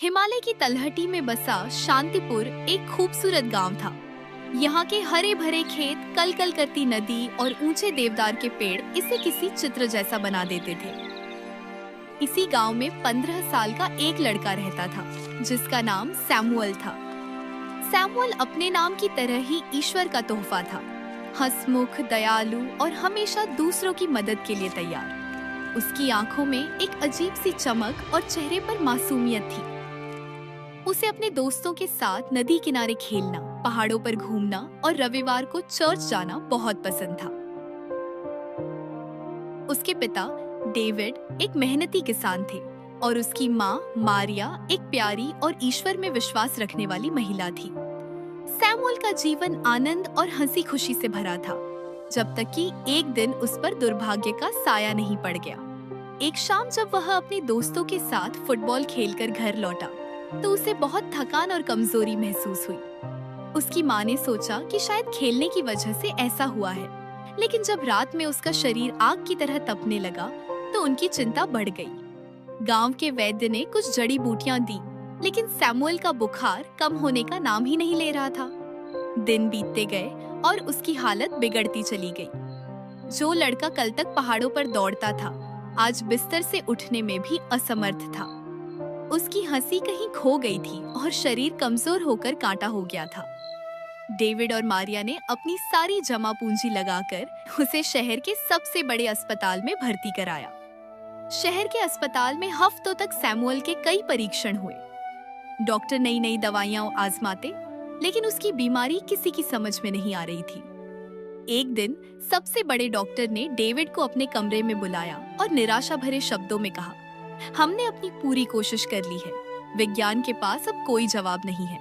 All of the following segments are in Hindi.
हिमालय की तलहटी में बसा शांतिपुर एक खूबसूरत गांव था। यहाँ के हरे भरे खेत, कल कल करती नदी और ऊंचे देवदार के पेड़ इसे किसी चित्र जैसा बना देते थे। इसी गांव में 15 साल का एक लड़का रहता था जिसका नाम सैमुअल था। सैमुअल अपने नाम की तरह ही ईश्वर का तोहफा था। हंसमुख, दयालु और हमेशा दूसरों की मदद के लिए तैयार। उसकी आंखों में एक अजीब सी चमक और चेहरे पर मासूमियत थी। उसे अपने दोस्तों के साथ नदी किनारे खेलना, पहाड़ों पर घूमना और रविवार को चर्च जाना बहुत पसंद था। उसके पिता डेविड एक मेहनती किसान थे और उसकी माँ मारिया एक प्यारी और ईश्वर में विश्वास रखने वाली महिला थी। सैमुअल का जीवन आनंद और हंसी खुशी से भरा था, जब तक कि एक दिन उस पर दुर्भाग्य का साया नहीं पड़ गया। एक शाम जब वह अपने दोस्तों के साथ फुटबॉल खेलकर घर लौटा तो उसे बहुत थकान और कमजोरी महसूस हुई। उसकी माँ ने सोचा कि शायद खेलने की वजह से ऐसा हुआ है, लेकिन जब रात में उसका शरीर आग की तरह तपने लगा तो उनकी चिंता बढ़ गई। गांव के वैद्य ने कुछ जड़ी बूटियां दी, लेकिन सैमुअल का बुखार कम होने का नाम ही नहीं ले रहा था। दिन बीतते गए और उसकी हालत बिगड़ती चली गई। जो लड़का कल तक पहाड़ों पर दौड़ता था, आज बिस्तर से उठने में भी असमर्थ था। उसकी हंसी कहीं खो गई थी और शरीर कमजोर होकर कांटा हो गया था। डेविड और मारिया ने अपनी सारी जमा पूंजी लगाकर उसे शहर के सबसे बड़े अस्पताल में भर्ती कराया। शहर के अस्पताल में हफ्तों तक सैमुअल के कई परीक्षण हुए। डॉक्टर नई नई दवाइयां आजमाते, लेकिन उसकी बीमारी किसी की समझ में नहीं आ रही थी। एक दिन सबसे बड़े डॉक्टर ने डेविड को अपने कमरे में बुलाया और निराशा भरे शब्दों में कहा, हमने अपनी पूरी कोशिश कर ली है, विज्ञान के पास अब कोई जवाब नहीं है।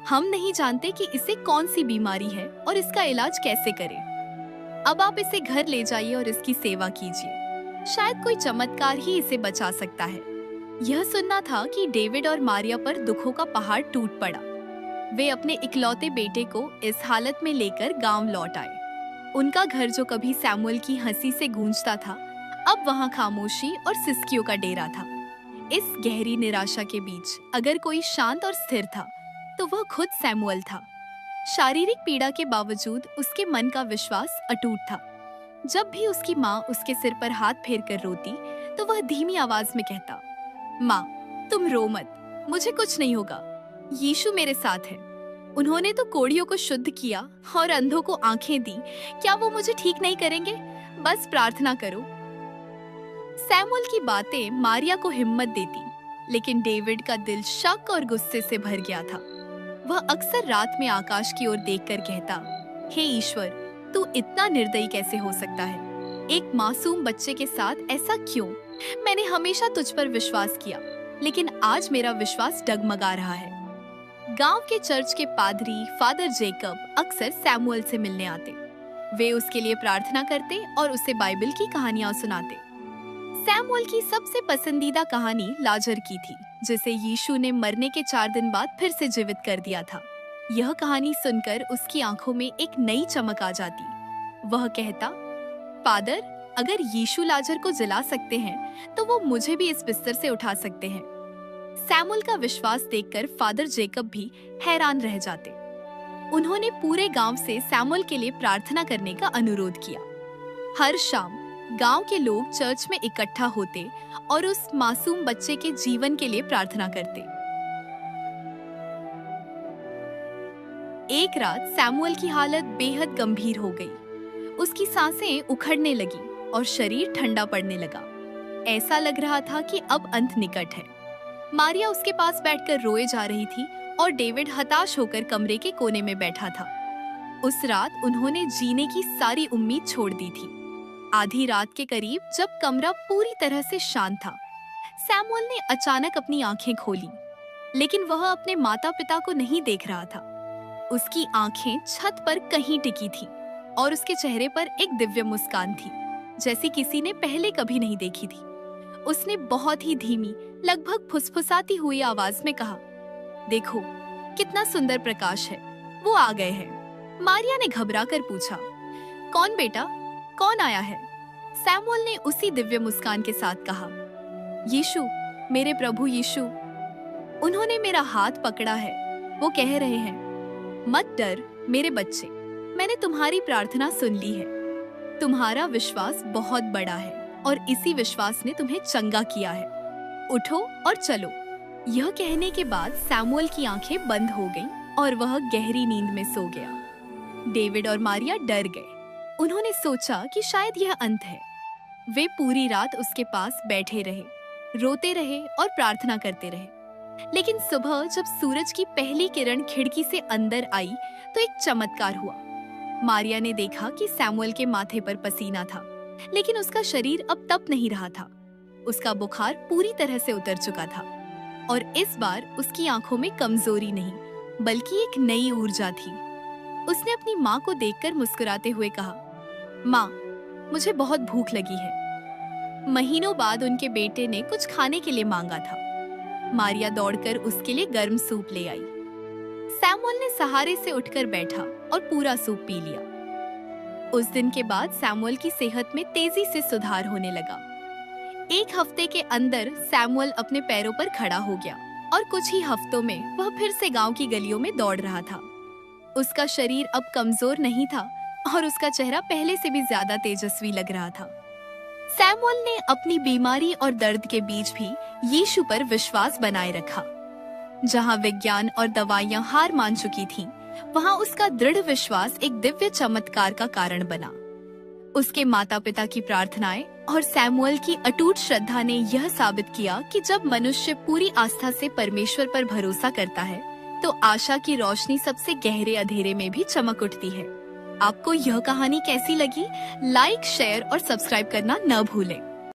हम नहीं जानते कि इसे कौन सी बीमारी है और इसका इलाज कैसे करें। अब आप इसे घर ले जाइए और इसकी सेवा कीजिए। शायद कोई चमत्कार ही इसे बचा सकता है। यह सुनना था कि डेविड और मारिया पर दुखों का पहाड़ टूट पड़ा। वे अपने इकलौते बेटे को इस हालत में लेकर गांव लौट आए। उनका घर जो कभी सैमुअल की हंसी से गूंजता था, अब वहां खामोशी और सिसकियों का डेरा था। इस गहरी निराशा के बीच अगर कोई शांत और स्थिर था तो वह खुद सैमुअल था। शारीरिक पीड़ा के बावजूद उसके मन का विश्वास अटूट था। जब भी उसकी माँ उसके सिर पर हाथ फेर कर रोती तो वह धीमी आवाज में कहता, माँ तुम रो मत, मुझे कुछ नहीं होगा, यीशु मेरे साथ है। उन्होंने तो कोढ़ियों को शुद्ध किया और अंधों को आंखें दी, क्या वो मुझे ठीक नहीं करेंगे? बस प्रार्थना करो। सैमुअल की बातें मारिया को हिम्मत देती, लेकिन डेविड का दिल शक और गुस्से से भर गया था। वह अक्सर रात में आकाश की ओर देखकर कहता, हे ईश्वर, तू इतना निर्दयी कैसे हो सकता है? एक मासूम बच्चे के साथ ऐसा क्यों? मैंने हमेशा तुझ पर विश्वास किया, लेकिन आज मेरा विश्वास डगमगा रहा है। गांव के चर्च के पादरी फादर जेकब अक्सर सैमुअल से मिलने आते। वे उसके लिए प्रार्थना करते और उसे बाइबल की कहानियां सुनाते। सैमुअल की सबसे पसंदीदा कहानी लाजर की थी, जिसे यीशु ने मरने के 4 दिन बाद फिर से जीवित कर दिया था। यह कहानी सुनकर उसकी आंखों में एक नई चमक आ जाती। वह कहता, फादर, अगर यीशु लाजर को जिला सकते हैं तो वो मुझे भी इस बिस्तर से उठा सकते हैं। सैमुअल का विश्वास देखकर फादर जेकब भी हैरान रह जाते। उन्होंने पूरे गांव से सैमुअल के लिए प्रार्थना करने का अनुरोध किया। हर शाम गांव के लोग चर्च में इकट्ठा होते और उस मासूम बच्चे के जीवन के लिए प्रार्थना करते। एक रात सैमुअल की हालत बेहद गंभीर हो गई। उसकी सांसें उखड़ने लगी और शरीर ठंडा पड़ने लगा। ऐसा लग रहा था कि अब अंत निकट है। मारिया उसके पास बैठकर रोए जा रही थी और डेविड हताश होकर कमरे के कोने में बैठा था। उस रात उन्होंने जीने की सारी उम्मीद छोड़ दी थी। आधी रात के करीब जब कमरा पूरी तरह से शांत था, सैमुअल ने अचानक अपनी आंखें खोली, लेकिन वह अपने माता पिता को नहीं देख रहा था। उसकी आंखें छत पर कहीं टिकी थीं और उसके चेहरे पर एक दिव्य मुस्कान थी, जैसी किसी ने पहले कभी नहीं देखी थी। उसने बहुत ही धीमी, लगभग फुसफुसाती हुई आवाज में कहा, देखो कितना सुंदर प्रकाश है, वो आ गए हैं। मारिया ने घबराकर पूछा, कौन बेटा, कौन आया है? सैमुअल ने उसी दिव्य मुस्कान के साथ कहा, यीशु, मेरे प्रभु यीशु। उन्होंने मेरा हाथ पकड़ा है। वो कह रहे हैं, मत डर मेरे बच्चे, मैंने तुम्हारी प्रार्थना सुन ली है। तुम्हारा विश्वास बहुत बड़ा है और इसी विश्वास ने तुम्हें चंगा किया है। उठो और चलो। यह कहने के बाद सैमुअल की आंखें बंद हो गईं और वह गहरी नींद में सो गया। डेविड और मारिया डर गए। उन्होंने सोचा कि शायद यह अंत है। वे पूरी रात उसके पास बैठे रहे, रोते रहे और प्रार्थना करते रहे। लेकिन सुबह जब सूरज की पहली किरण खिड़की से अंदर आई तो एक चमत्कार हुआ। मारिया ने देखा कि सैमुअल के माथे पर पसीना था, लेकिन उसका शरीर अब तप नहीं रहा था। उसका बुखार पूरी तरह से उतर चुका था और इस बार उसकी आंखों में कमजोरी नहीं, बल्कि एक नई ऊर्जा थी। उसने अपनी माँ को देखकर मुस्कुराते हुए कहा, माँ, मुझे बहुत भूख लगी है। महीनों बाद उनके बेटे ने कुछ खाने के लिए मांगा था। मारिया दौड़कर उसके लिए गर्म सूप ले आई। सैमुअल ने सहारे से उठकर बैठा और पूरा सूप पी लिया। उस दिन के बाद सैमुअल की सेहत में तेजी से सुधार होने लगा। एक हफ्ते के अंदर सैमुअल अपने पैरों पर खड़ा हो गया और कुछ ही हफ्तों में वह फिर से गांव की गलियों में दौड़ रहा था। उसका शरीर अब कमजोर नहीं था और उसका चेहरा पहले से भी ज्यादा तेजस्वी लग रहा था। सैमुअल ने अपनी बीमारी और दर्द के बीच भी यीशु पर विश्वास बनाए रखा। जहां विज्ञान और दवाइयां हार मान चुकी थीं, वहां उसका दृढ़ विश्वास एक दिव्य चमत्कार का कारण बना। उसके माता-पिता की प्रार्थनाएं और सैमुअल की अटूट श्रद्धा ने यह साबित किया कि जब मनुष्य पूरी आस्था से परमेश्वर पर भरोसा करता है, तो आशा की रोशनी सबसे गहरे अंधेरे में भी चमक उठती है। आपको यह कहानी कैसी लगी? लाइक, शेयर और सब्सक्राइब करना न भूलें।